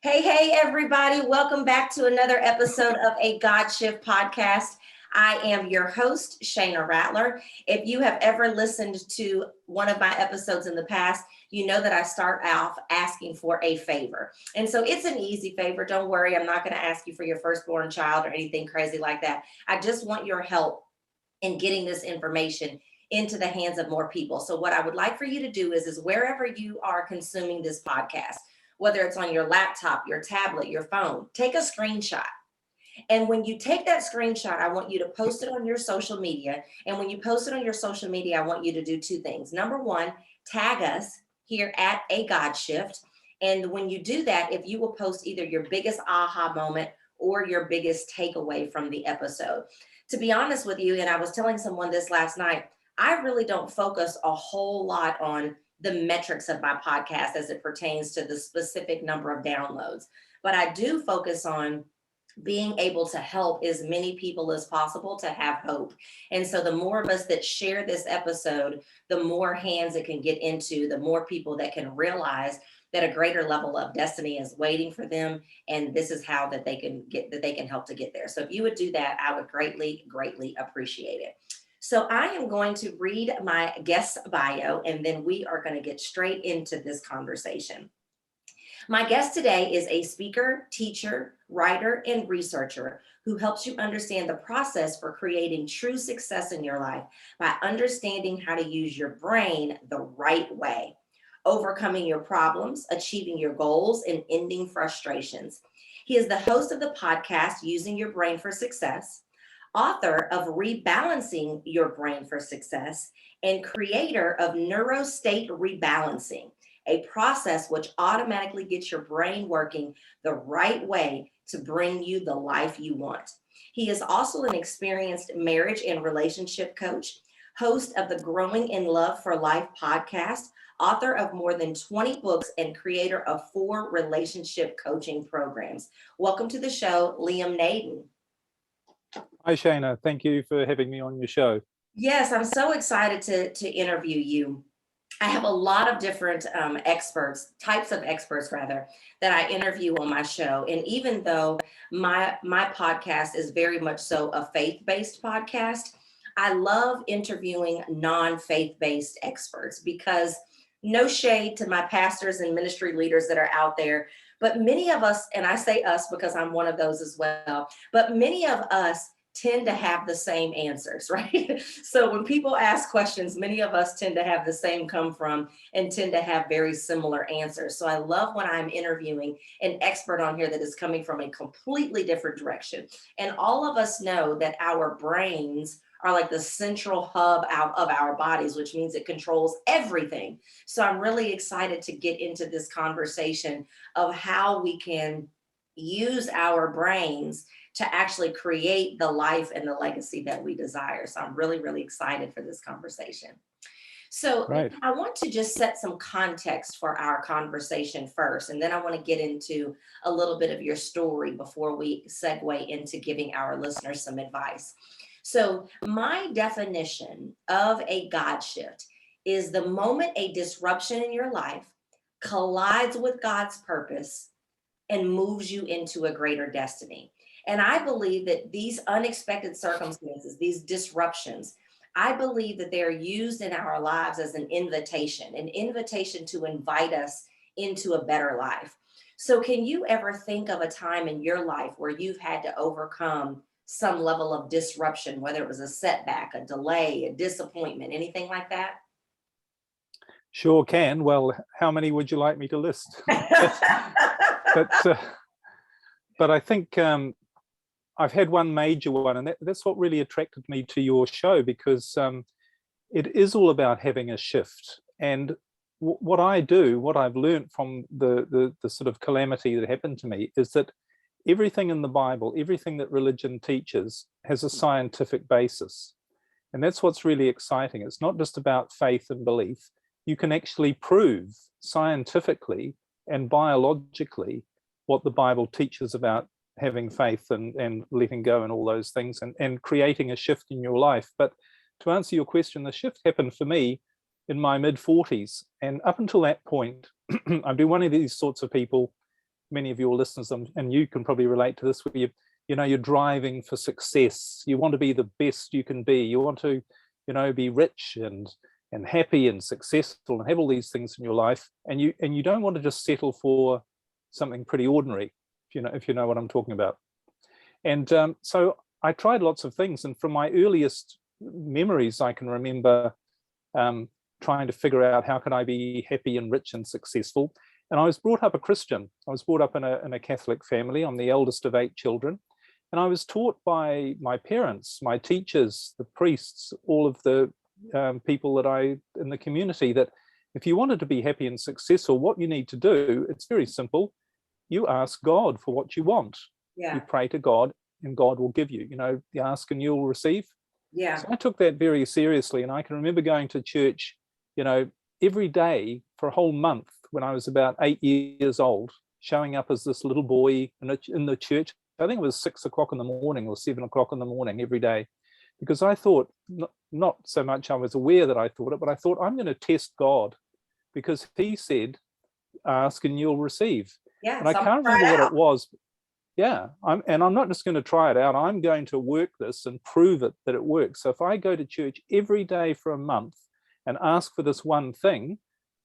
Hey, everybody. Welcome back to another episode of a God Shift podcast. I am your host, Shayna Rattler. If you have ever listened to one of my episodes in the past, you know that I start off asking for a favor. And so it's an easy favor. Don't worry, I'm not going to ask you for your firstborn child or anything crazy like that. I just want your help in getting this information into the hands of more people. So what I would like for you to do is wherever you are consuming this podcast, whether it's on your laptop, your tablet, your phone, take a screenshot. And when you take that screenshot, I want you to post it on your social media. And when you post it on your social media, I want you to do two things. Number one, tag us here at A God Shift. And when you do that, if you will post either your biggest aha moment or your biggest takeaway from the episode. To be honest with you, and I was telling someone this last night, I really don't focus a whole lot on the metrics of my podcast as it pertains to the specific number of downloads. But I do focus on being able to help as many people as possible to have hope. And so the more of us that share this episode, the more hands it can get into, the more people that can realize that a greater level of destiny is waiting for them. And this is how that they can help to get there. So if you would do that, I would greatly appreciate it. So I am going to read my guest bio, and then we are going to get straight into this conversation. My guest today is a speaker, teacher, writer, and researcher who helps you understand the process for creating true success in your life by understanding how to use your brain the right way, overcoming your problems, achieving your goals, and ending frustrations. He is the host of the podcast, Using Your Brain for Success, author of Rebalancing Your Brain for Success, and creator of Neurostate Rebalancing, a process which automatically gets your brain working the right way to bring you the life you want. He is also an experienced marriage and relationship coach, host of the Growing in Love for Life podcast, author of more than 20 books, and creator of 4 relationship coaching programs. Welcome to the show, Liam Naden. Hi, Shayna. Thank you for having me on your show. Yes, I'm so excited to interview you. I have a lot of different types of experts rather, that I interview on my show. And even though my podcast is very much so a faith-based podcast, I love interviewing non-faith-based experts because no shade to my pastors and ministry leaders that are out there, but many of us, and I say us because I'm one of those as well, but many of us tend to have the same answers, right? So when people ask questions, many of us tend to have the same come from and tend to have very similar answers. So I love when I'm interviewing an expert on here that is coming from a completely different direction. And all of us know that our brains are like the central hub out of our bodies, which means it controls everything. So I'm really excited to get into this conversation of how we can use our brains to actually create the life and the legacy that we desire. So I'm really excited for this conversation. So Right. I want to just set some context for our conversation first, and then I want to get into a little bit of your story before we segue into giving our listeners some advice. So my definition of a God shift is the moment a disruption in your life collides with God's purpose and moves you into a greater destiny. And I believe that these unexpected circumstances, these disruptions, I believe that they're used in our lives as an invitation to invite us into a better life. So can you ever think of a time in your life where you've had to overcome some level of disruption, whether it was a setback, a delay, a disappointment, anything like that? Sure can. Well, how many would you like me to list? But I think I've had one major one, and that's what really attracted me to your show, because it is all about having a shift. And what I've learned from the sort of calamity that happened to me is that everything in the Bible, everything that religion teaches, has a scientific basis. And that's what's really exciting. It's not just about faith and belief. You can actually prove scientifically and biologically what the Bible teaches about having faith and letting go and all those things and creating a shift in your life. But to answer your question, the shift happened for me in my mid-40s. And up until that point, I've been one of these sorts of people many of your listeners, and you can probably relate to this, where you're driving for success. You want to be the best you can be. You want to, be rich and happy and successful and have all these things in your life. And you don't want to just settle for something pretty ordinary, if you know what I'm talking about. And so I tried lots of things. And from my earliest memories, I can remember trying to figure out how can I be happy and rich and successful. And I was brought up a Christian. I was brought up in a Catholic family. I'm the eldest of 8 children. And I was taught by my parents, my teachers, the priests, all of the people that in the community, that if you wanted to be happy and successful, what you need to do, it's very simple. You ask God for what you want. Yeah. You pray to God and God will give you. You ask and you'll receive. Yeah. So I took that very seriously. And I can remember going to church, every day for a whole month when I was about 8 years old, showing up as this little boy in the church. I think it was 6 o'clock in the morning or 7 o'clock in the morning every day, because I thought, not so much I was aware that I thought it, but I thought, I'm going to test God, because he said, ask and you'll receive. Yeah. And I can't remember what it was. Yeah. I'm not just going to try it out. I'm going to work this and prove it that it works. So if I go to church every day for a month and ask for this one thing,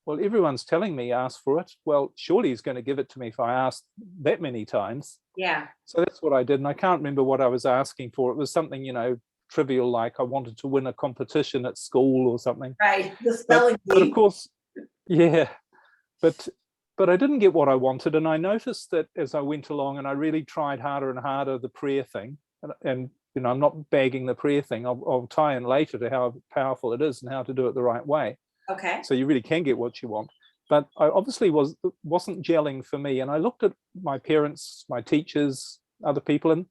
well, everyone's telling me ask for it. Well, surely he's going to give it to me if I ask that many times. Yeah. So that's what I did. And I can't remember what I was asking for. It was something, trivial, like I wanted to win a competition at school or something. Right. The spelling bee. But of course, yeah. But I didn't get what I wanted. And I noticed that as I went along and I really tried harder and harder the prayer thing. And I'm not bagging the prayer thing. I'll tie in later to how powerful it is and how to do it the right way. Okay. So you really can get what you want. But I obviously wasn't gelling for me. And I looked at my parents, my teachers, other people, and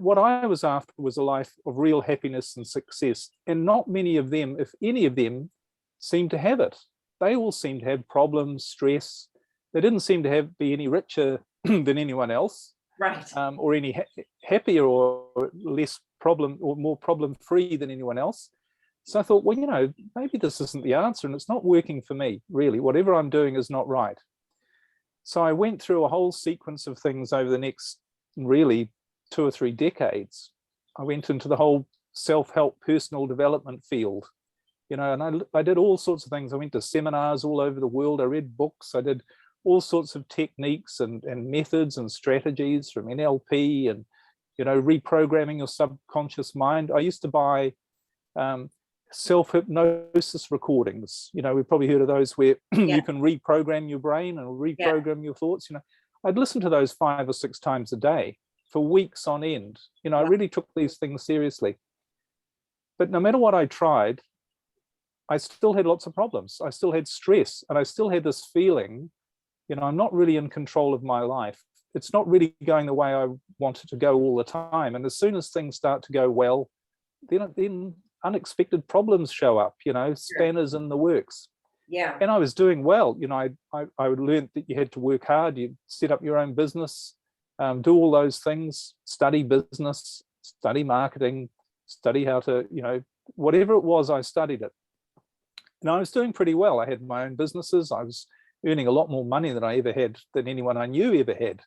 what I was after was a life of real happiness and success. And not many of them, if any of them, seemed to have it. They all seemed to have problems, stress. They didn't seem to be any richer than anyone else. Right. Or any happier or less problem or more problem-free than anyone else. So I thought, well, maybe this isn't the answer, and it's not working for me, really. Whatever I'm doing is not right. So I went through a whole sequence of things over the next, really, 2 or 3 decades. I went into the whole self-help personal development field, and I did all sorts of things. I went to seminars all over the world. I read books. I did all sorts of techniques and methods and strategies from NLP and, reprogramming your subconscious mind. I used to buy self-hypnosis recordings. We've probably heard of those where you can reprogram your brain and reprogram your thoughts. I'd listen to those 5 or 6 times a day for weeks on end. I really took these things seriously. But no matter what I tried, I still had lots of problems. I still had stress, and I still had this feeling, I'm not really in control of my life. It's not really going the way I want it to go all the time. And as soon as things start to go well, then unexpected problems show up, spanners in the works. Yeah. And I was doing well. I learned that you had to work hard. You set up your own business, do all those things, study business, study marketing, study how to, whatever it was, I studied it. And I was doing pretty well. I had my own businesses. I was earning a lot more money than I ever had, than anyone I knew ever had,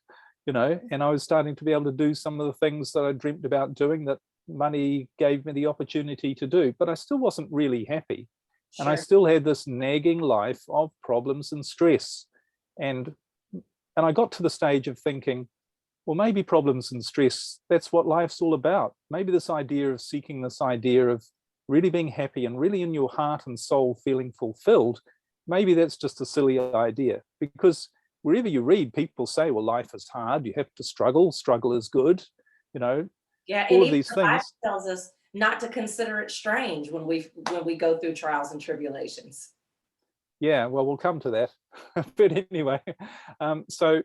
and I was starting to be able to do some of the things that I dreamt about doing that money gave me the opportunity to do. But I still wasn't really happy. Sure. And I still had this nagging life of problems and stress. And I got to the stage of thinking, well, maybe problems and stress, that's what life's all about. Maybe this idea of seeking this idea of really being happy and really in your heart and soul feeling fulfilled, maybe that's just a silly idea. Because wherever you read, people say, well, life is hard, you have to struggle is good, Yeah, all and of these the things. Bible tells us not to consider it strange when we go through trials and tribulations. Yeah, well, we'll come to that. But anyway, so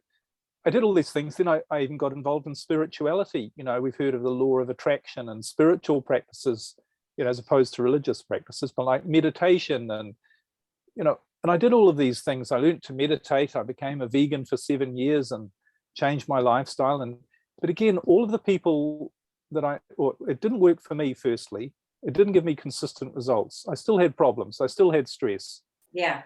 I did all these things. Then I even got involved in spirituality. We've heard of the law of attraction and spiritual practices, as opposed to religious practices, but like meditation and, and I did all of these things. I learned to meditate. I became a vegan for 7 years and changed my lifestyle. But again, all of the people it didn't work for me, firstly. It didn't give me consistent results. I still had problems. I still had stress. Yeah.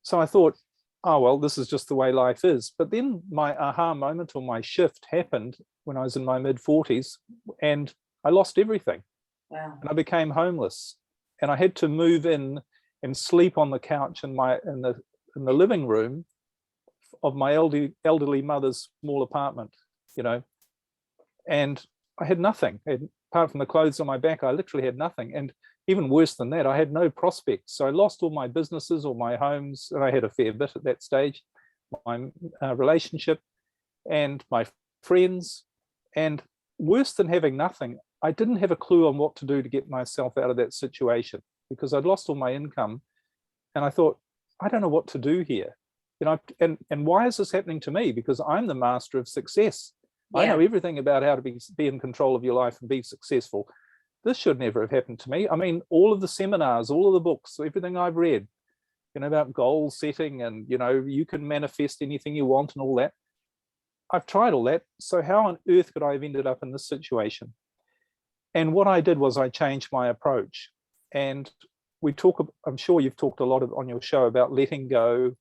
So I thought, oh, well, this is just the way life is. But then my aha moment or my shift happened when I was in my mid-40s, and I lost everything. Wow. And I became homeless. And I had to move in and sleep on the couch in the living room of my elderly mother's small apartment, and I had nothing. Apart from the clothes on my back, I literally had nothing. And even worse than that, I had no prospects. So I lost all my businesses, all my homes, and I had a fair bit at that stage, my relationship and my friends. And worse than having nothing, I didn't have a clue on what to do to get myself out of that situation, because I'd lost all my income. And I thought, I don't know what to do here. And why is this happening to me? Because I'm the master of success. Yeah. I know everything about how to be in control of your life and be successful. This should never have happened to me. I mean, all of the seminars, all of the books, everything I've read, about goal setting and, you can manifest anything you want and all that. I've tried all that. So how on earth could I have ended up in this situation? And what I did was I changed my approach. And I'm sure you've talked a lot on your show about letting go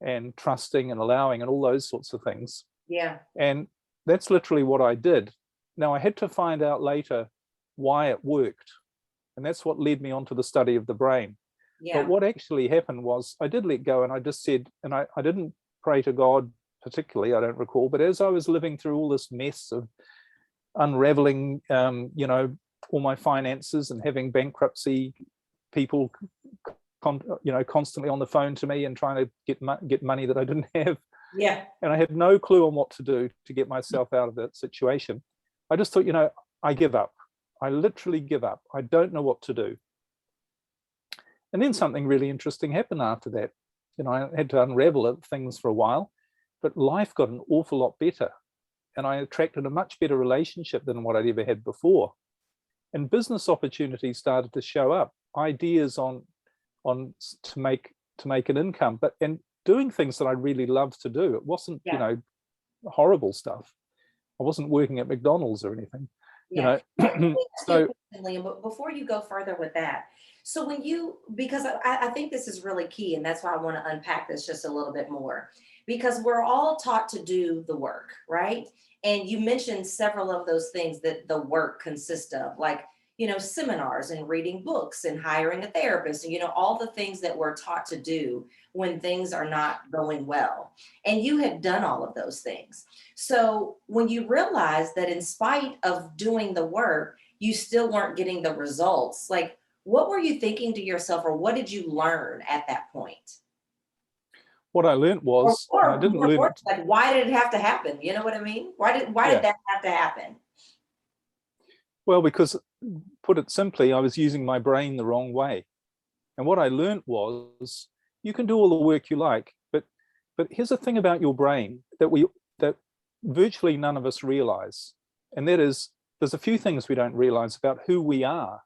and trusting and allowing and all those sorts of things. Yeah. And that's literally what I did. Now, I had to find out later why it worked. And that's what led me on to the study of the brain. Yeah. But what actually happened was I did let go, and I just said, and I didn't pray to God particularly, I don't recall, but as I was living through all this mess of unraveling, all my finances and having bankruptcy people, constantly on the phone to me and trying to get money that I didn't have. Yeah. And I had no clue on what to do to get myself out of that situation. I just thought, I give up. I literally give up. I don't know what to do. And then something really interesting happened after that. I had to unravel things for a while, but life got an awful lot better. And I attracted a much better relationship than what I'd ever had before. And business opportunities started to show up, ideas on to make an income, and doing things that I really loved to do. It wasn't, horrible stuff. I wasn't working at McDonald's or anything, So, Liam, but before you go further with that, so because I think this is really key, and that's why I want to unpack this just a little bit more, because we're all taught to do the work, right? And you mentioned several of those things that the work consists of, like, seminars and reading books and hiring a therapist, and, all the things that we're taught to do when things are not going well. And you had done all of those things. So when you realized that in spite of doing the work, you still weren't getting the results, like, what were you thinking to yourself, or what did you learn at that point? What I learned was, I didn't learn it. Like, why did it have to happen? You know what I mean? Why did that have to happen? Well, because, put it simply, I was using my brain the wrong way. And what I learned was, you can do all the work you like, but here's the thing about your brain that virtually none of us realize. And that is, there's a few things we don't realize about who we are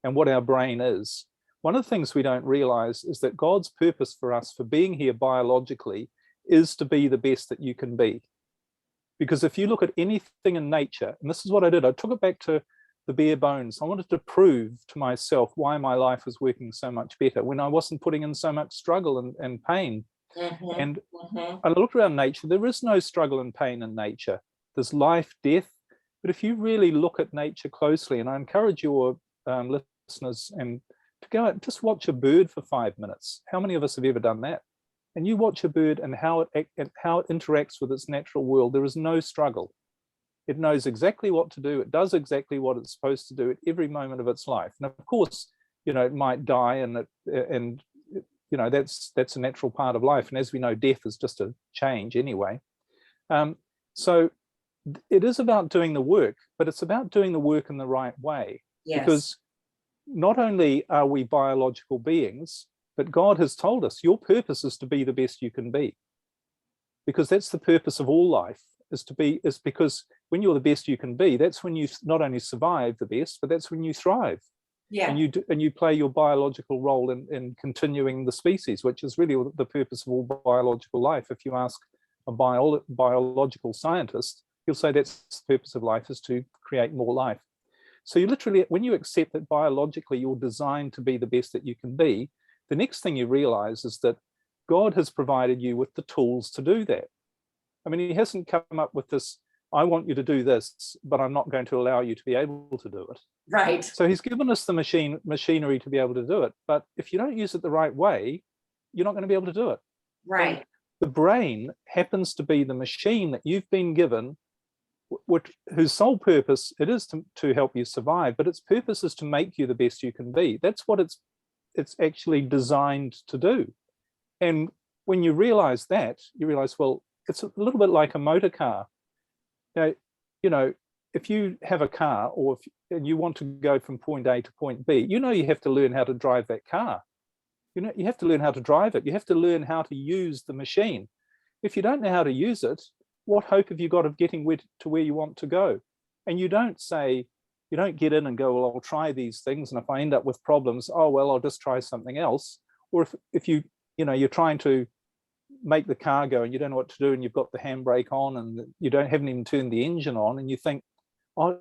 and what our brain is. One of the things we don't realize is that God's purpose for us for being here biologically is to be the best that you can be. Because if you look at anything in nature, and this is what I did, I took it back to the bare bones. I wanted to prove to myself why my life was working so much better when I wasn't putting in so much struggle and pain. Mm-hmm. And I looked around nature. There is no struggle and pain in nature. There's life, death. But if you really look at nature closely, and I encourage your listeners and to go out and just watch a bird for 5 minutes. How many of us have ever done that? And you watch a bird and how it interacts with its natural world. There is no struggle. It knows exactly what to do. It does exactly what it's supposed to do at every moment of its life. And of course, it might die, and that's a natural part of life. And as we know, death is just a change anyway. So it is about doing the work, but it's about doing the work in the right way. Yes. Because not only are we biological beings, but God has told us your purpose is to be the best you can be. Because that's the purpose of all life, is because when you're the best you can be, that's when you not only survive the best, but that's when you thrive. Yeah. And you play your biological role in continuing the species, which is really the purpose of all biological life. If you ask a biological scientist, he'll say that's the purpose of life, is to create more life. So you literally, when you accept that biologically you're designed to be the best that you can be, the next thing you realize is that God has provided you with the tools to do that. I mean, he hasn't come up with this, I want you to do this, but I'm not going to allow you to be able to do it. Right. So he's given us the machinery to be able to do it. But if you don't use it the right way, you're not going to be able to do it. Right. And the brain happens to be the machine that you've been given, whose sole purpose it is to help you survive, but its purpose is to make you the best you can be. That's what it's actually designed to do. And when you realize that, you realize, well, it's a little bit like a motor car. Now, you know, if you have a car and you want to go from point A to point B, you have to learn how to drive that car. You have to learn how to drive it. You have to learn how to use the machine. If you don't know how to use it, what hope have you got of getting to where you want to go? And you don't get in and go, well, I'll try these things, and if I end up with problems, oh, well, I'll just try something else. Or if you're trying to make the car go and you don't know what to do, and you've got the handbrake on and you haven't even turned the engine on, and you think, oh,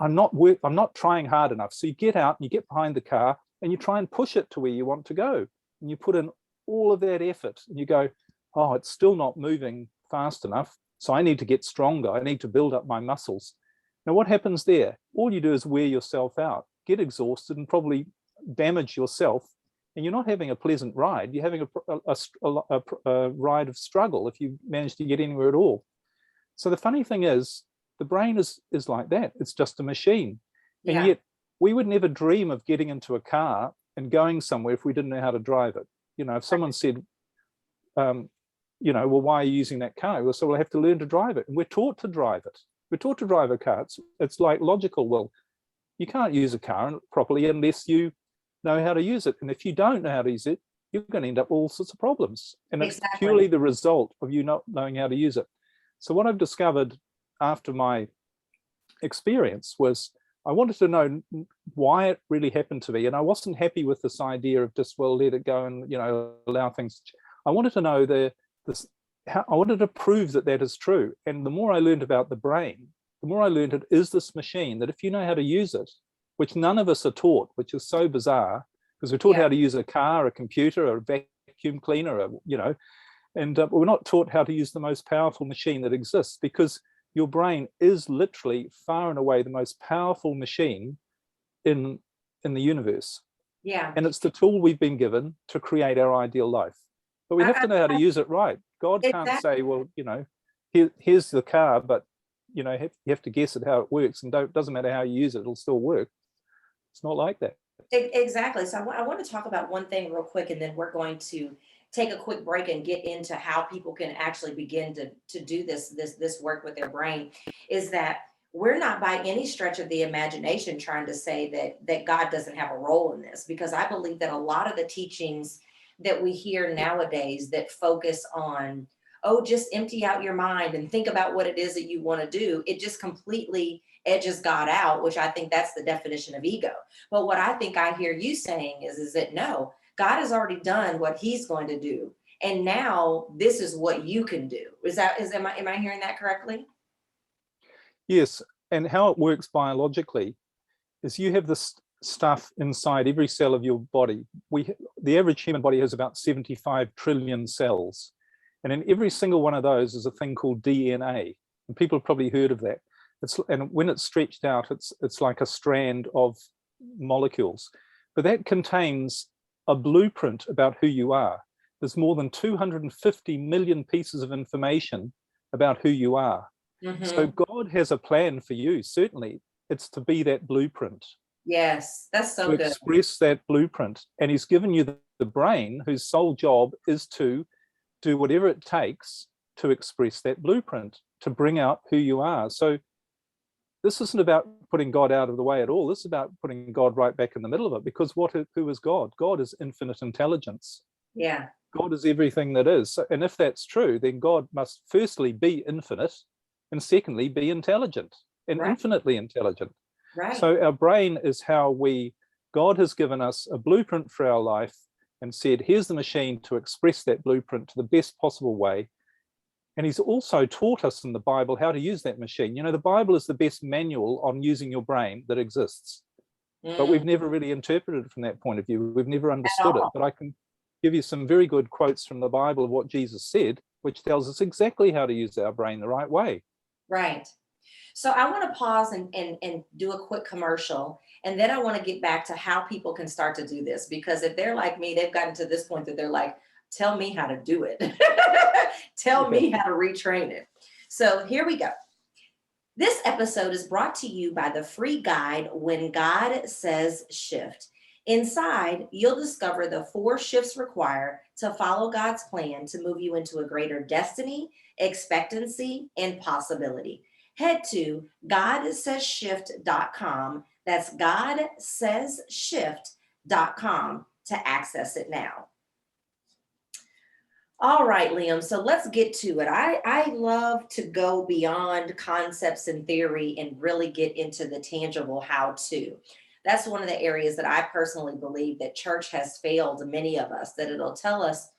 I'm not trying hard enough. So you get out and you get behind the car and you try and push it to where you want to go. And you put in all of that effort and you go, oh, it's still not moving fast enough. So I need to get stronger. I need to build up my muscles. Now, what happens there? All you do is wear yourself out, get exhausted, and probably damage yourself. And you're not having a pleasant ride. You're having a ride of struggle if you manage to get anywhere at all. So the funny thing is, the brain is like that. It's just a machine. And yet we would never dream of getting into a car and going somewhere if we didn't know how to drive it. If someone said, well, why are you using that car? Well, so we'll have to learn to drive it. And we're taught to drive it. We're taught to drive a car. It's like logical. Well, you can't use a car properly unless you know how to use it. And if you don't know how to use it, you're going to end up with all sorts of problems. And it's purely the result of you not knowing how to use it. So what I've discovered after my experience was I wanted to know why it really happened to me. And I wasn't happy with this idea of just, well, let it go and, allow things. I wanted to know I wanted to prove that is true. And the more I learned about the brain, the more I learned it is this machine that if you know how to use it, which none of us are taught, which is so bizarre, because we're taught how to use a car, a computer, a vacuum cleaner, and we're not taught how to use the most powerful machine that exists, because your brain is literally far and away the most powerful machine in the universe. Yeah. And it's the tool we've been given to create our ideal life. But we have to know how to use it right. God can't say, well, here's the car, but you have to guess at how it works, and doesn't matter how you use it, it'll still work. It's not like that. Exactly. So I want to talk about one thing real quick, and then we're going to take a quick break and get into how people can actually begin to do this work with their brain. Is that we're not by any stretch of the imagination trying to say that God doesn't have a role in this, because I believe that a lot of the teachings that we hear nowadays that focus on, oh, just empty out your mind and think about what it is that you want to do, it just completely edges God out, which I think that's the definition of ego. But what I think I hear you saying is that no, God has already done what he's going to do. And now this is what you can do. Am I hearing that correctly? Yes. And how it works biologically is you have this stuff inside every cell of your body. The average human body has about 75 trillion cells. And in every single one of those is a thing called DNA. And people have probably heard of that. And when it's stretched out, it's like a strand of molecules. But that contains a blueprint about who you are. There's more than 250 million pieces of information about who you are. Mm-hmm. So God has a plan for you. Certainly, it's to be that blueprint. Yes, that's so good. To express that blueprint. And he's given you the brain, whose sole job is to do whatever it takes to express that blueprint, to bring out who you are. So this isn't about putting God out of the way at all. This is about putting God right back in the middle of it, because who is God? God is infinite intelligence. Yeah. God is everything that is. And if that's true, then God must firstly be infinite, and secondly be intelligent, and infinitely intelligent. Right. So our brain is how God has given us a blueprint for our life and said, here's the machine to express that blueprint to the best possible way. And he's also taught us in the Bible how to use that machine. The Bible is the best manual on using your brain that exists. But we've never really interpreted it from that point of view. We've never understood it. But give you some very good quotes from the Bible of what Jesus said, which tells us exactly how to use our brain the right way. Right. So I want to pause and do a quick commercial. And then I want to get back to how people can start to do this. Because if they're like me, they've gotten to this point that they're like, tell me how to do it. Tell me how to retrain it. So here we go. This episode is brought to you by the free guide, When God Says Shift. Inside, you'll discover the 4 shifts required to follow God's plan to move you into a greater destiny, expectancy, and possibility. Head to GodSaysShift.com. That's GodSaysShift.com to access it now. All right, Liam. So let's get to it. I love to go beyond concepts and theory and really get into the tangible how to. That's one of the areas that I personally believe that church has failed many of us, that it'll tell us,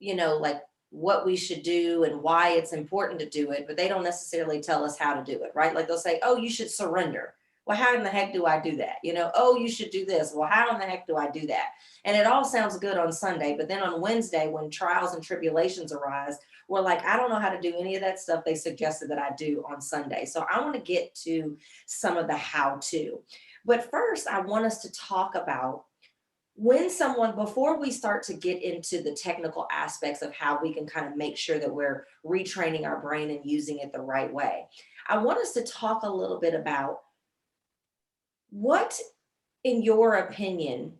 like what we should do and why it's important to do it, but they don't necessarily tell us how to do it, right? Like they'll say, oh, you should surrender. Well, how in the heck do I do that? Oh, you should do this. Well, how in the heck do I do that? And it all sounds good on Sunday, but then on Wednesday, when trials and tribulations arise, we're like, I don't know how to do any of that stuff they suggested that I do on Sunday. So I want to get to some of the how to. But first, I want us to talk about before we start to get into the technical aspects of how we can kind of make sure that we're retraining our brain and using it the right way, I want us to talk a little bit about what, in your opinion,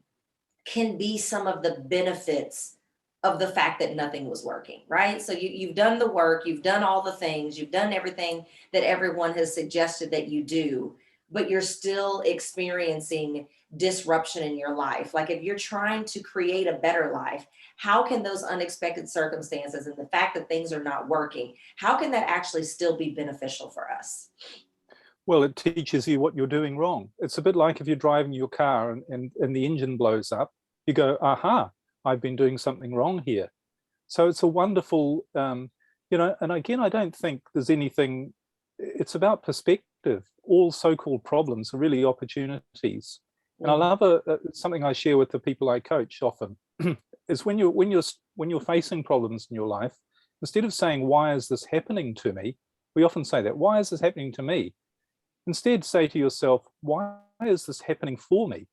can be some of the benefits of the fact that nothing was working, right? So you've done the work, you've done all the things, you've done everything that everyone has suggested that you do, but you're still experiencing disruption in your life. Like if you're trying to create a better life, how can those unexpected circumstances and the fact that things are not working, how can that actually still be beneficial for us? Well, it teaches you what you're doing wrong. It's a bit like if you're driving your car and the engine blows up, you go, aha, I've been doing something wrong here. So it's a wonderful, and again, I don't think there's anything, it's about perspective. All so-called problems are really opportunities. And I love something I share with the people I coach often is when you're facing problems in your life, instead of saying, why is this happening to me? We often say that, why is this happening to me? Instead, say to yourself, why is this happening for me?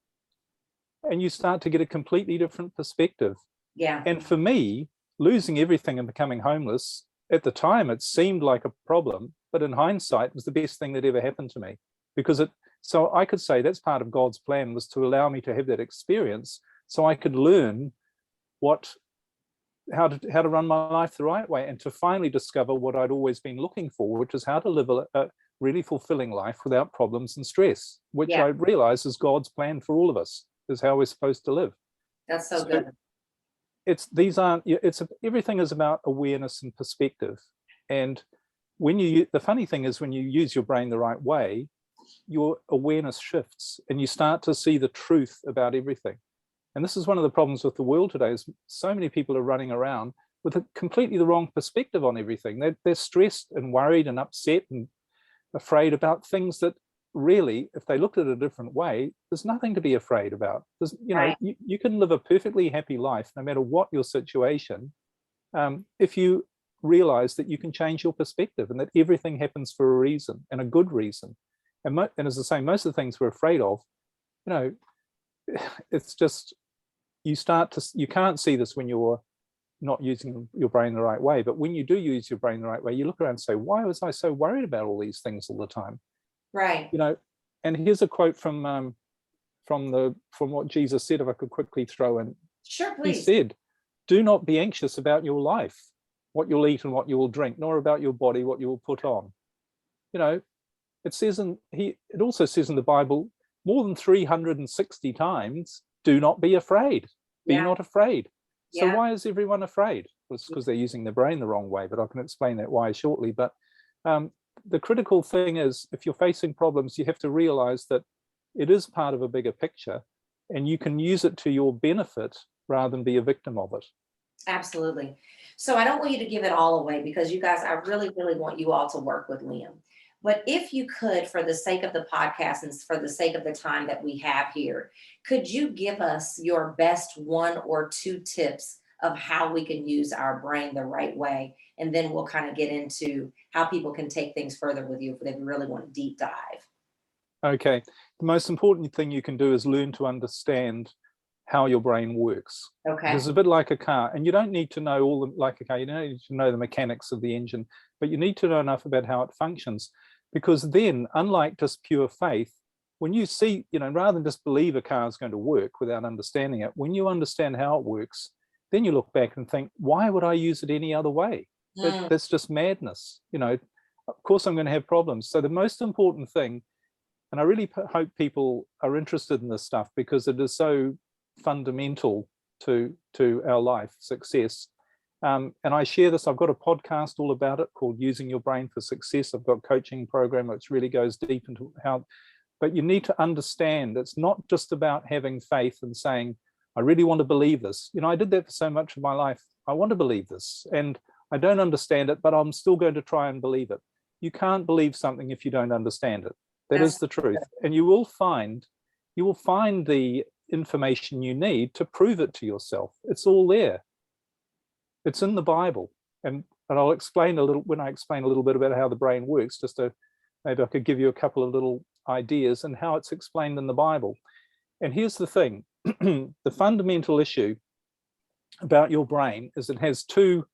And you start to get a completely different perspective. Yeah. And for me, losing everything and becoming homeless, at the time, it seemed like a problem, but in hindsight, it was the best thing that ever happened to me. So I could say that's part of God's plan, was to allow me to have that experience so I could learn how to run my life the right way, and to finally discover what I'd always been looking for, which is how to live a really fulfilling life without problems and stress, which I realize is God's plan for all of us, is how we're supposed to live. That's so good. Everything is about awareness and perspective. And the funny thing is, when you use your brain the right way, your awareness shifts and you start to see the truth about everything. And this is one of the problems with the world today, is so many people are running around with completely the wrong perspective on everything. They're stressed and worried and upset and afraid about things that really, if they looked at it a different way, there's nothing to be afraid about. You can live a perfectly happy life no matter what your situation, if you realize that you can change your perspective and that everything happens for a reason, and a good reason. And as I say, most of the things we're afraid of, it's just, you can't see this when you're not using your brain the right way. But when you do use your brain the right way, you look around and say, why was I so worried about all these things all the time? Right. And here's a quote from what Jesus said, if I could quickly throw in. Sure, please. He said, do not be anxious about your life, what you'll eat and what you will drink, nor about your body, what you will put on. It also says in the Bible more than 360 times, do not be afraid. Be not afraid. So why is everyone afraid? Well, it's because they're using their brain the wrong way, but I can explain that why shortly. But the critical thing is, if you're facing problems, you have to realize that it is part of a bigger picture, and you can use it to your benefit rather than be a victim of it. Absolutely. So I don't want you to give it all away, because you guys, I really, really want you all to work with Liam. But if you could, for the sake of the podcast and for the sake of the time that we have here, could you give us your best 1 or 2 tips of how we can use our brain the right way. And then we'll kind of get into how people can take things further with you if they really want to deep dive. Okay. The most important thing you can do is learn to understand how your brain works. Okay. It's a bit like a car, and you don't need to know all the, like a car, you don't need to know the mechanics of the engine, but you need to know enough about how it functions, because then, unlike just pure faith, when you see, rather than just believe a car is going to work without understanding it, when you understand how it works, then you look back and think, why would I use it any other way? That's just madness. Of course I'm going to have problems. So the most important thing, and I really hope people are interested in this stuff because it is so fundamental to our life success. And I share this. I've got a podcast all about it called Using Your Brain for Success. I've got a coaching program which really goes deep into how, but you need to understand it's not just about having faith and saying, I really want to believe this. I did that for so much of my life. I want to believe this and I don't understand it, but I'm still going to try and believe it. You can't believe something if you don't understand it. That is the truth. And you will find the information you need to prove it to yourself. It's all there. It's in the Bible. And I'll explain a little, when I explain a little bit about how the brain works, maybe I could give you a couple of little ideas and how it's explained in the Bible. And here's the thing, the fundamental issue about your brain is it has two,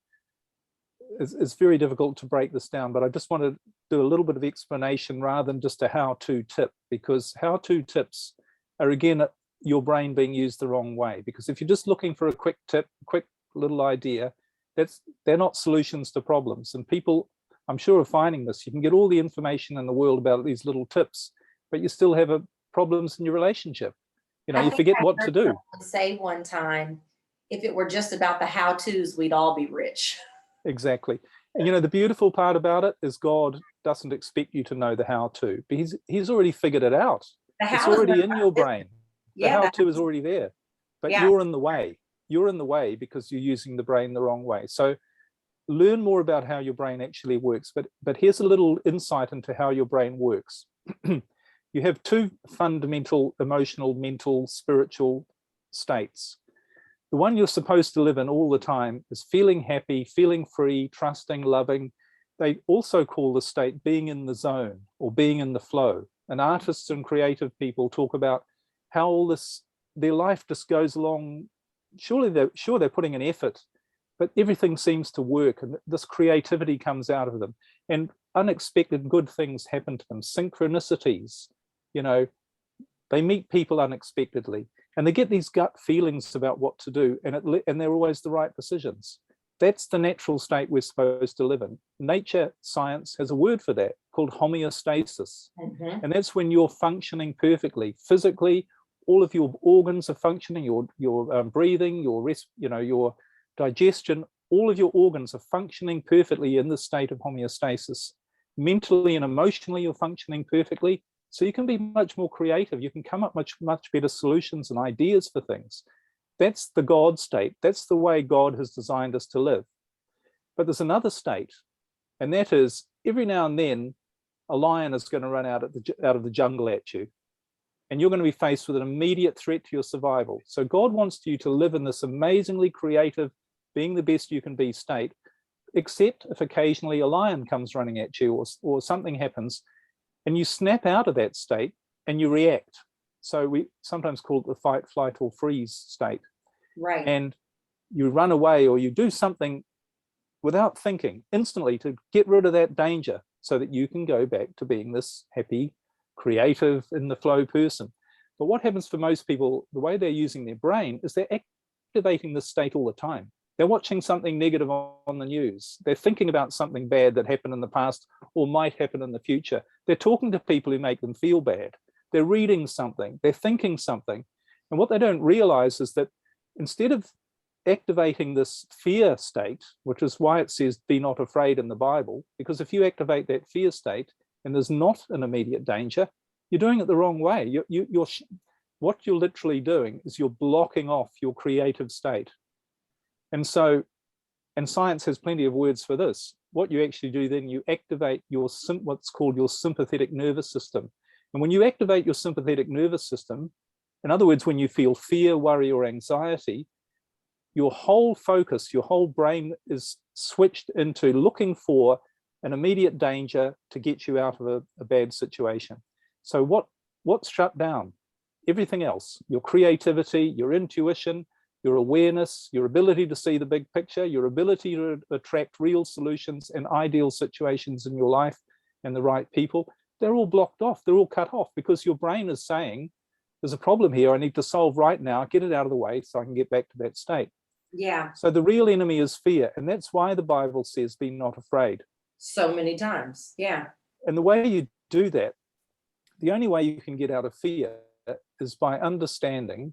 it's very difficult to break this down, but I just want to do a little bit of explanation rather than just a how-to tip, because how-to tips are, again, your brain being used the wrong way. Because if you're just looking for a quick tip, quick little idea, they're not solutions to problems. And people, I'm sure, are finding this. You can get all the information in the world about these little tips, but you still have problems in your relationship. You forget what to do. Say one time, if it were just about the how-tos, we'd all be rich. Exactly. And the beautiful part about it is God doesn't expect you to know the how-to, but he's already figured it out. It's already in your brain. The how-to is already there, but you're in the way. You're in the way because you're using the brain the wrong way. So learn more about how your brain actually works. But here's a little insight into how your brain works. You have two fundamental emotional, mental, spiritual states. The one you're supposed to live in all the time is feeling happy, feeling free, trusting, loving. They also call the state being in the zone or being in the flow. And artists and creative people talk about how all this, their life just goes along. Sure they're putting an effort, but everything seems to work and this creativity comes out of them and unexpected good things happen to them, synchronicities. They meet people unexpectedly and they get these gut feelings about what to do, and they're always the right decisions. That's the natural state we're supposed to live in. Nature science has a word for that called homeostasis. And that's when you're functioning perfectly. Physically, all of your organs are functioning, your breathing, your digestion, all of your organs are functioning perfectly in this state of homeostasis. Mentally and emotionally, you're functioning perfectly. So you can be much more creative. You can come up much better solutions and ideas for things. That's the God state. That's the way God has designed us to live. But there's another state, and that is every now and then a lion is going to run out of the jungle at you, and you're going to be faced with an immediate threat to your survival. So God wants you to live in this amazingly creative, being the best you can be state, except if occasionally a lion comes running at you or something happens, and you snap out of that state and you react. So we sometimes call it the fight, flight, or freeze state. Right. And you run away or you do something without thinking instantly to get rid of that danger so that you can go back to being this happy, creative, in the flow person. But what happens for most people, the way they're using their brain is they're activating this state all the time. They're watching something negative on the news. They're thinking about something bad that happened in the past or might happen in the future. They're talking to people who make them feel bad. They're reading something. They're thinking something. And what they don't realize is that instead of activating this fear state, which is why it says be not afraid in the Bible, because if you activate that fear state and there's not an immediate danger, you're doing it the wrong way. What you're literally doing is you're blocking off your creative state. And science has plenty of words for this. What you actually do then, you activate what's called your sympathetic nervous system. And when you activate your sympathetic nervous system, in other words, when you feel fear, worry, or anxiety, your whole focus, your whole brain is switched into looking for an immediate danger to get you out of a bad situation. So what's shut down? Everything else, your creativity, your intuition, your awareness, your ability to see the big picture, your ability to attract real solutions and ideal situations in your life and the right people, they're all blocked off. They're all cut off because your brain is saying, there's a problem here I need to solve right now, get it out of the way so I can get back to that state. Yeah. So the real enemy is fear. And that's why the Bible says, be not afraid. So many times. Yeah. And the way you do that, the only way you can get out of fear is by understanding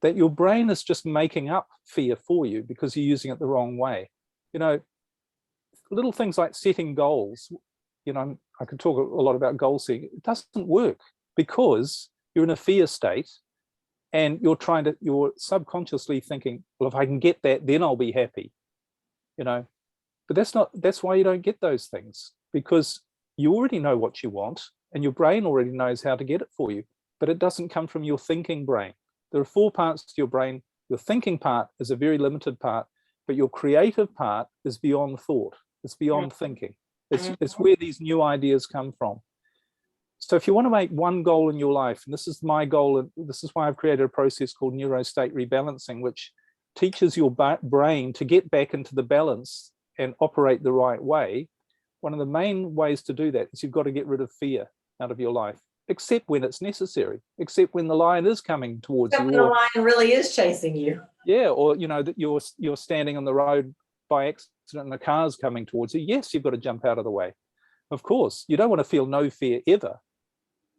that your brain is just making up fear for you because you're using it the wrong way. You know, little things like setting goals, you know, I could talk a lot about goal setting. It doesn't work because you're in a fear state and you're subconsciously thinking, well, if I can get that, then I'll be happy, you know. But that's why you don't get those things, because you already know what you want and your brain already knows how to get it for you, but it doesn't come from your thinking brain. There are 4 parts to your brain. Your thinking part is a very limited part, but your creative part is beyond thought. It's beyond thinking. It's where these new ideas come from. So if you want to make one goal in your life, and this is my goal, and this is why I've created a process called neurostate rebalancing, which teaches your brain to get back into the balance and operate the right way. One of the main ways to do that is you've got to get rid of fear out of your life, except when it's necessary, except when the lion is coming towards you. When the lion really is chasing you. Yeah, or you know that you're standing on the road by accident and the car's coming towards you. Yes, you've got to jump out of the way. Of course, you don't want to feel no fear ever,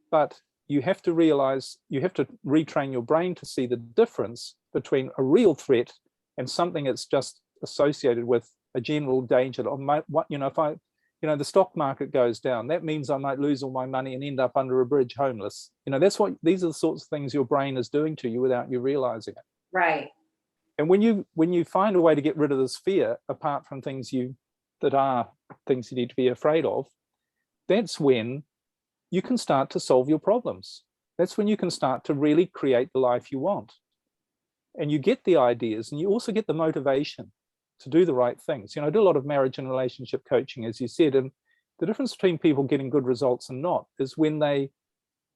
but you have to realize, you have to retrain your brain to see the difference between a real threat and something that's just associated with a general danger. If the stock market goes down, that means I might lose all my money and end up under a bridge homeless. You know, these are the sorts of things your brain is doing to you without you realizing it. Right. And when you find a way to get rid of this fear, apart from things that are things you need to be afraid of, that's when you can start to solve your problems. That's when you can start to really create the life you want. And you get the ideas, and you also get the motivation to do the right things. You know, I do a lot of marriage and relationship coaching, as you said, and the difference between people getting good results and not is when they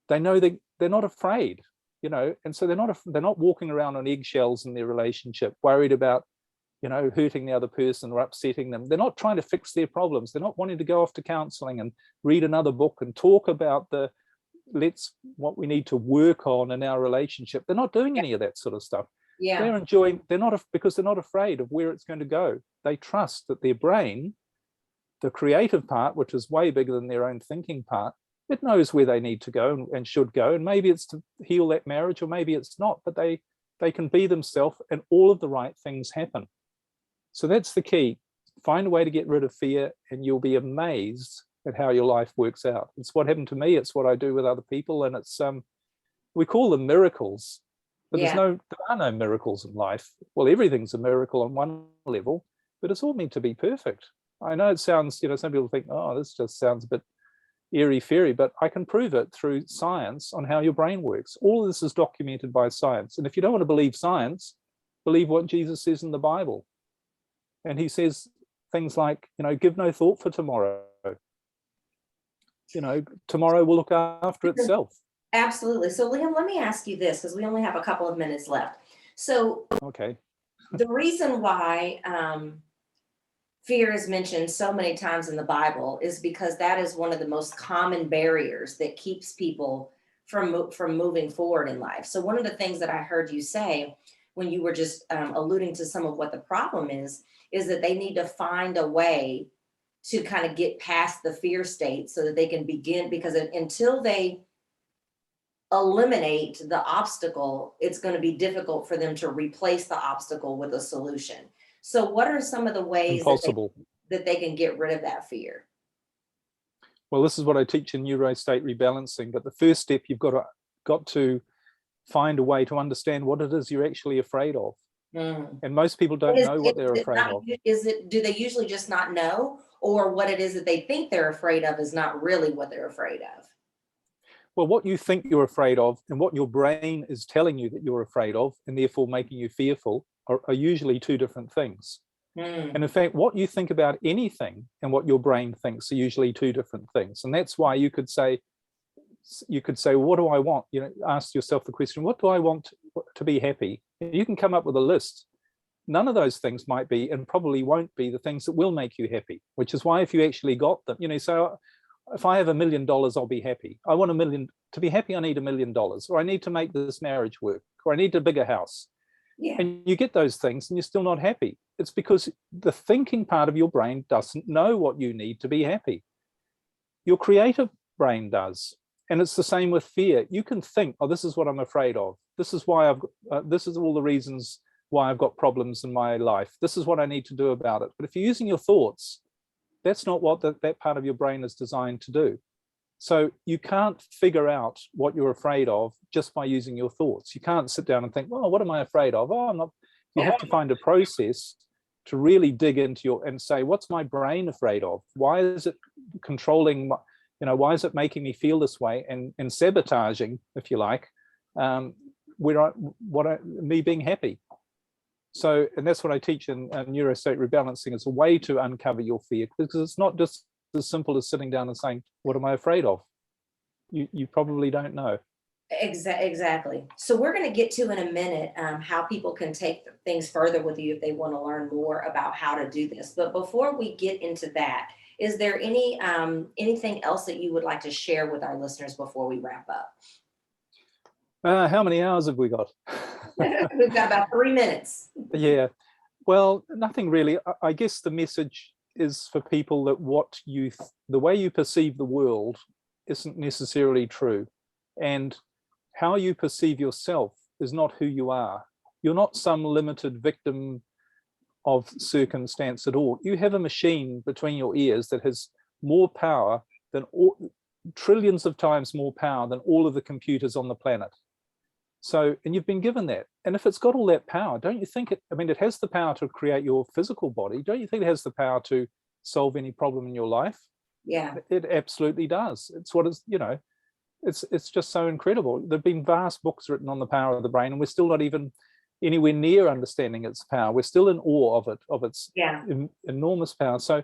know they're not afraid, you know, and so they're not walking around on eggshells in their relationship, worried about, you know, hurting the other person or upsetting them. They're not trying to fix their problems. They're not wanting to go off to counseling and read another book and talk about what we need to work on in our relationship. They're not doing any of that sort of stuff. Yeah. They're enjoying, because they're not afraid of where it's going to go. They trust that their brain, the creative part, which is way bigger than their own thinking part, it knows where they need to go and should go. And maybe it's to heal that marriage, or maybe it's not, but they can be themselves and all of the right things happen. So that's the key. Find a way to get rid of fear and you'll be amazed at how your life works out. It's what happened to me. It's what I do with other people. And it's, we call them miracles, but there are no miracles in life. Well, everything's a miracle on one level, but it's all meant to be perfect. I know it sounds, you know, some people think, oh, this just sounds a bit airy-fairy, but I can prove it through science on how your brain works. All of this is documented by science. And if you don't want to believe science, believe what Jesus says in the Bible. And he says things like, you know, give no thought for tomorrow. You know, tomorrow will look after itself. Absolutely. So Liam, let me ask you this, because we only have a couple of minutes left. So okay. The reason why fear is mentioned so many times in the Bible is because that is one of the most common barriers that keeps people from moving forward in life. So one of the things that I heard you say when you were just alluding to some of what the problem is that they need to find a way to kind of get past the fear state so that they can begin, because until they eliminate the obstacle, it's going to be difficult for them to replace the obstacle with a solution. So what are some of the ways that they can get rid of that fear? Well, this is what I teach in neurostate rebalancing, but the first step, you've got to find a way to understand what it is you're actually afraid of. And most people don't know what they're afraid of. Do they usually just not know, or what it is that they think they're afraid of is not really what they're afraid of? Well, what you think you're afraid of and what your brain is telling you that you're afraid of, and therefore making you fearful, are usually two different things. Mm. And in fact, what you think about anything and what your brain thinks are usually two different things. And that's why you could say, what do I want? Ask yourself the question, what do I want to be happy? And you can come up with a list. None of those things might be, and probably won't be, the things that will make you happy, which is why if you actually got them, so if I have $1 million, I'll be happy. I want $1 million. To be happy, I need $1 million, or I need to make this marriage work, or I need a bigger house. Yeah. And you get those things and you're still not happy. It's because the thinking part of your brain doesn't know what you need to be happy. Your creative brain does. And it's the same with fear. You can think, oh, this is what I'm afraid of. This is why this is all the reasons why I've got problems in my life. This is what I need to do about it. But if you're using your thoughts, that's not what that part of your brain is designed to do. So you can't figure out what you're afraid of just by using your thoughts. You can't sit down and think, well, what am I afraid of? Oh, I'm not. You have to find a process to really dig into and say, what's my brain afraid of? Why is it controlling, why is it making me feel this way and sabotaging, if you like, me being happy? So, and that's what I teach in neurostate rebalancing, is a way to uncover your fear, because it's not just as simple as sitting down and saying, what am I afraid of? You probably don't know. Exactly. So we're going to get to in a minute how people can take things further with you if they want to learn more about how to do this. But before we get into that, is there anything else that you would like to share with our listeners before we wrap up? How many hours have we got? We've got about 3 minutes. Yeah. Well, nothing really. I guess the message is for people that the way you perceive the world isn't necessarily true. And how you perceive yourself is not who you are. You're not some limited victim of circumstance at all. You have a machine between your ears that has more power than trillions of times more power than all of the computers on the planet. So, and you've been given that. And if it's got all that power, don't you think it has the power to create your physical body? Don't you think it has the power to solve any problem in your life? Yeah. It absolutely does. It's what is, it's just so incredible. There've been vast books written on the power of the brain, and we're still not even anywhere near understanding its power. We're still in awe of its enormous power. So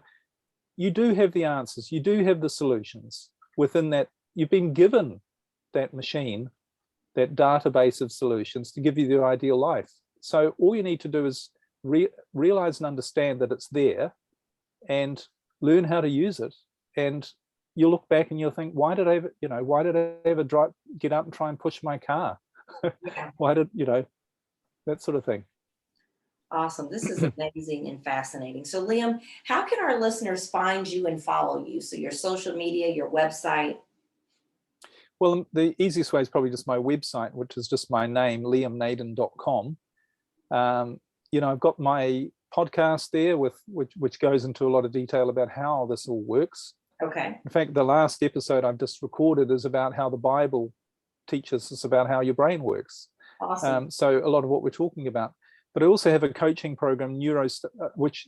you do have the answers. You do have the solutions within that. You've been given that machine, that database of solutions to give you the ideal life. So all you need to do is realize and understand that it's there and learn how to use it. And you'll look back and you'll think, why did I ever get up and try and push my car? Why did, that sort of thing. Awesome. This is amazing and fascinating. So Liam, how can our listeners find you and follow you? So your social media, your website? Well, the easiest way is probably just my website, which is just my name, liamnaden.com. I've got my podcast there which goes into a lot of detail about how this all works. Okay. In fact, the last episode I've just recorded is about how the Bible teaches us about how your brain works. Awesome. So a lot of what we're talking about. But I also have a coaching program, which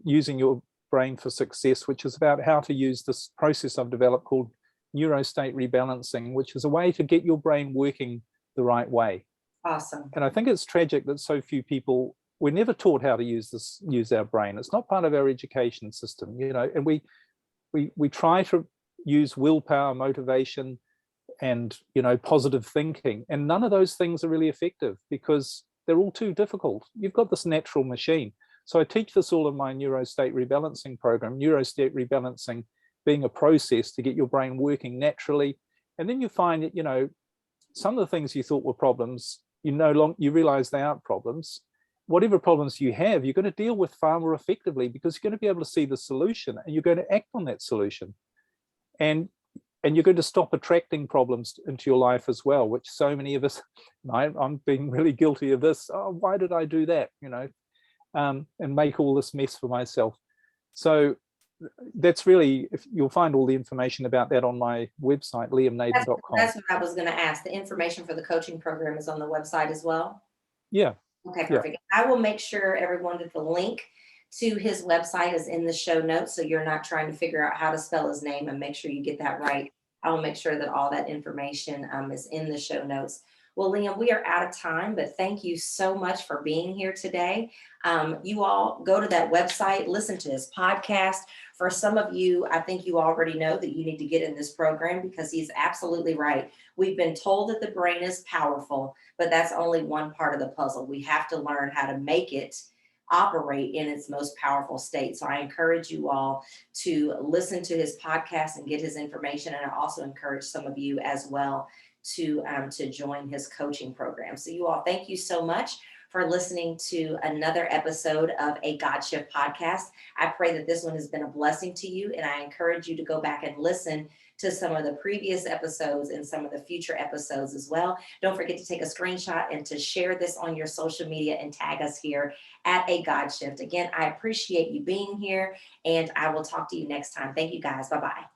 using your brain for success, which is about how to use this process I've developed called neurostate rebalancing, which is a way to get your brain working the right way. Awesome. And I think it's tragic that so few people, we're never taught how to use our brain. It's not part of our education system, and we try to use willpower, motivation, and positive thinking, and none of those things are really effective because they're all too difficult. You've got this natural machine. So I teach this all in my neurostate rebalancing program, neurostate rebalancing being a process to get your brain working naturally. And then you find that, some of the things you thought were problems, you realize they aren't problems. Whatever problems you have, you're going to deal with far more effectively because you're going to be able to see the solution and you're going to act on that solution. And you're going to stop attracting problems into your life as well, which so many of us, I'm being really guilty of this. Oh, why did I do that? And make all this mess for myself. So that's really, if you'll find all the information about that on my website, liamnaden.com. That's what I was going to ask. The information for the coaching program is on the website as well? Yeah. Okay, perfect. Yeah. I will make sure everyone that the link to his website is in the show notes, so you're not trying to figure out how to spell his name, and make sure you get that right. I will make sure that all that information is in the show notes. Well, Liam, we are out of time, but thank you so much for being here today. You all go to that website, listen to his podcast. For some of you, I think you already know that you need to get in this program because he's absolutely right. We've been told that the brain is powerful, but that's only one part of the puzzle. We have to learn how to make it operate in its most powerful state. So I encourage you all to listen to his podcast and get his information. And I also encourage some of you as well to join his coaching program. So you all, thank you so much for listening to another episode of a God Shift podcast. I pray that this one has been a blessing to you, and I encourage you to go back and listen to some of the previous episodes and some of the future episodes as well. Don't forget to take a screenshot and to share this on your social media and tag us here at a God Shift. Again, I appreciate you being here, and I will talk to you next time. Thank you guys. Bye-bye.